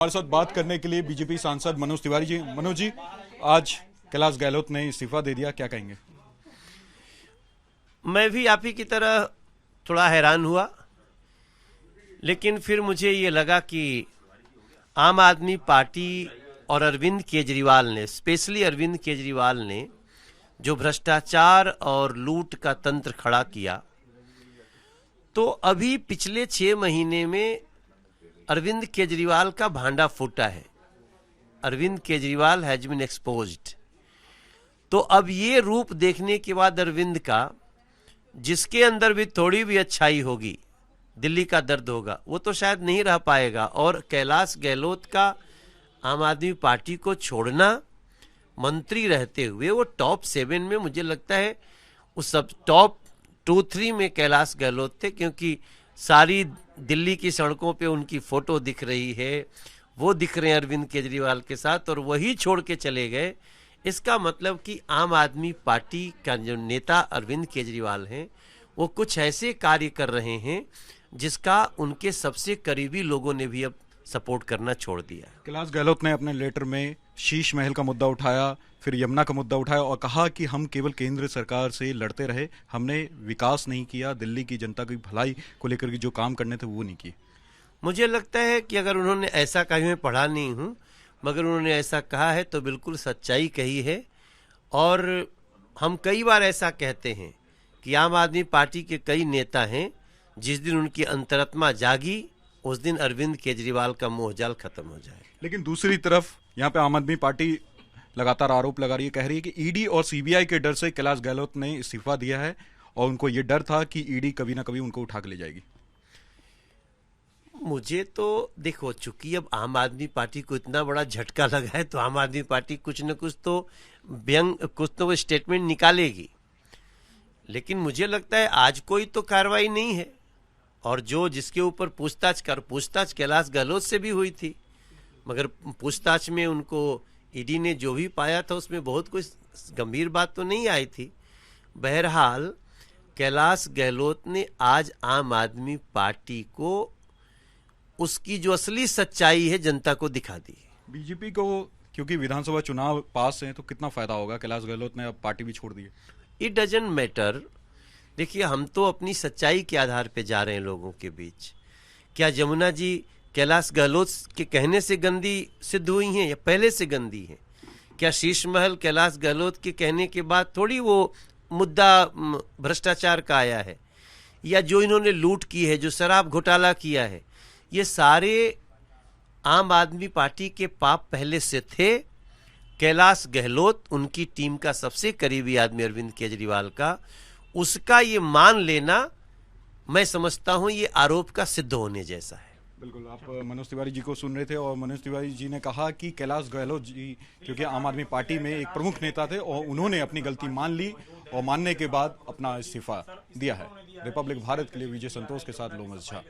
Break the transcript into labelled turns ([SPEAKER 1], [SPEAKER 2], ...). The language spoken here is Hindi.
[SPEAKER 1] हमारे साथ बात करने के लिए बीजेपी सांसद मनोज तिवारी जी। मनोज जी, आज कैलाश गहलोत ने इस्तीफा दे दिया, क्या कहेंगे?
[SPEAKER 2] मैं भी आप ही की तरह थोड़ा हैरान हुआ, लेकिन फिर मुझे ये लगा कि आम आदमी पार्टी और अरविंद केजरीवाल ने, स्पेशली अरविंद केजरीवाल ने जो भ्रष्टाचार और लूट का तंत्र खड़ा किया, तो अभी पिछले 6 महीने में अरविंद केजरीवाल का भांडा फूटा है। Arvind Kejriwal has been exposed. तो अब ये रूप देखने के बाद अरविंद का, जिसके अंदर भी थोड़ी भी अच्छाई होगी, दिल्ली का दर्द होगा, वो तो शायद नहीं रह पाएगा। और कैलाश गहलोत का आम आदमी पार्टी को छोड़ना, मंत्री रहते हुए वो टॉप 7 में, मुझे लगता है उस सब टॉप 2-3 में कैलाश गहलोत थे, क्योंकि सारी दिल्ली की सड़कों पे उनकी फोटो दिख रही है, वो दिख रहे हैं अरविंद केजरीवाल के साथ, और वही छोड़ के चले गए। इसका मतलब कि आम आदमी पार्टी का जो नेता अरविंद केजरीवाल हैं, वो कुछ ऐसे कार्य कर रहे हैं जिसका उनके सबसे करीबी लोगों ने भी अब सपोर्ट करना छोड़ दिया।
[SPEAKER 1] कैलाश गहलोत ने अपने लेटर में शीश महल का मुद्दा उठाया, फिर यमुना का मुद्दा उठाया और कहा कि हम केवल केंद्र सरकार से लड़ते रहे, हमने विकास नहीं किया, दिल्ली की जनता की भलाई को लेकर के जो काम करने थे वो नहीं किए।
[SPEAKER 2] मुझे लगता है कि अगर उन्होंने ऐसा कहा, मैं पढ़ा नहीं हूँ, मगर उन्होंने ऐसा कहा है तो बिल्कुल सच्चाई कही है। और हम कई बार ऐसा कहते हैं कि आम आदमी पार्टी के कई नेता हैं, जिस दिन उनकी अंतरात्मा जागी उस दिन अरविंद केजरीवाल का मोहजाल खत्म हो जाए।
[SPEAKER 1] लेकिन दूसरी तरफ यहाँ पे आम आदमी पार्टी लगातार आरोप लगा रही है, कह रही है कि ईडी और सीबीआई के डर से कैलाश गहलोत ने इस्तीफा दिया है और उनको ये डर था कि ईडी कभी ना कभी उनको उठा के ले जाएगी।
[SPEAKER 2] मुझे तो देखो, चूंकि अब आम आदमी पार्टी को इतना बड़ा झटका लगा है, तो आम आदमी पार्टी कुछ न कुछ तो कुछ तो स्टेटमेंट निकालेगी। लेकिन मुझे लगता है आज कोई तो कार्रवाई नहीं है, और जो जिसके ऊपर पूछताछ कैलाश गहलोत से भी हुई थी, मगर पूछताछ में उनको ईडी ने जो भी पाया था उसमें बहुत कुछ गंभीर बात तो नहीं आई थी। बहरहाल कैलाश गहलोत ने आज आम आदमी पार्टी को उसकी जो असली सच्चाई है जनता को दिखा दी।
[SPEAKER 1] बीजेपी को क्योंकि विधानसभा चुनाव पास हैं, तो कितना फायदा होगा? कैलाश गहलोत ने अब पार्टी भी छोड़ दी है।
[SPEAKER 2] It doesn't matter. देखिए, हम तो अपनी सच्चाई के आधार पे जा रहे हैं लोगों के बीच। क्या यमुना जी कैलाश गहलोत के कहने से गंदी सिद्ध हुई हैं या पहले से गंदी हैं? क्या शीश महल कैलाश गहलोत के कहने के बाद थोड़ी वो मुद्दा भ्रष्टाचार का आया है? या जो इन्होंने लूट की है, जो शराब घोटाला किया है, ये सारे आम आदमी पार्टी के पाप पहले से थे। कैलाश गहलोत, उनकी टीम का सबसे करीबी आदमी अरविंद केजरीवाल का, उसका ये मान लेना, मैं समझता हूं ये आरोप का सिद्ध होने जैसा है।
[SPEAKER 1] बिल्कुल, आप मनोज तिवारी जी को सुन रहे थे और मनोज तिवारी जी ने कहा कि कैलाश गहलोत जी क्योंकि आम आदमी पार्टी में एक प्रमुख नेता थे और उन्होंने अपनी गलती मान ली और मानने के बाद अपना इस्तीफा दिया है। रिपब्लिक भारत के लिए विजय संतोष के साथ लोमस झा।